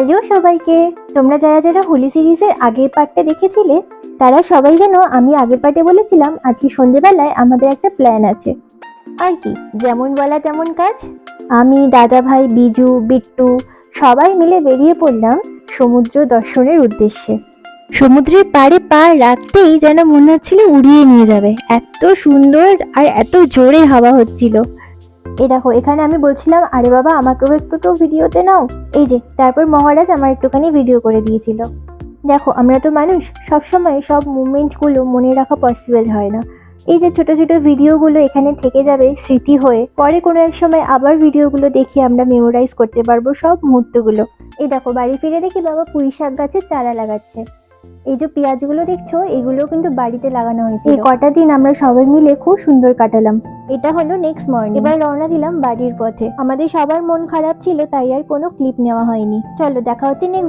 Hello সবাইকে। তোমরা যারা যারা হোলি সিরিজের আগের পার্টটা দেখেছিলে তারা সবাই জানো আমি আগের পার্টে বলেছিলাম আজকে সন্ধেবেলায় আমাদের একটা প্ল্যান আছে। আর কি, যেমন বলা তেমন কাজ। আমি, দাদা ভাই, বিজু, বিট্টু সবাই মিলে বেরিয়ে পড়লাম সমুদ্র দর্শনের উদ্দেশ্যে। সমুদ্রের পাড়ে পা রাখতেই যেন মনে হচ্ছিল উড়িয়ে নিয়ে যাবে, এত সুন্দর আর এত জোরে হাওয়া হচ্ছিল। এই দেখো, এখানে আমি বলছিলাম আরে বাবা আমাকেও একটু ভিডিওতে নাও, এই যে তারপর মহারাজ আমার একটুখানি ভিডিও করে দিয়েছিল। দেখো, আমরা তো মানুষ, সবসময় সব মুভমেন্টগুলো মনে রাখা পসিবল হয় না। এই যে ছোট ছোট ভিডিওগুলো এখানে থেকে যাবে স্মৃতি হয়ে, পরে কোনো এক সময় আবার ভিডিওগুলো দেখি আমরা মেমোরাইজ করতে পারবো সব মুহূর্তগুলো। এই দেখো, বাড়ি ফিরে দেখি বাবা পুঁই শাক গাছের চারা লাগাচ্ছে। এই যে পেঁয়াজগুলো দেখছো, এগুলো কিন্তু বাড়িতে লাগানো হয়েছে। এই কটা দিন আমরা সবাই মিলে খুব সুন্দর কাটালাম। এটা হলো নেক্সট মর্নিং। এবার রওনা দিলাম বাড়ির পথে। আমাদের সবার মন খারাপ ছিল, তাই আর কোনো ক্লিপ নেওয়া হয়নি। চলো দেখা হচ্ছে নেক্সট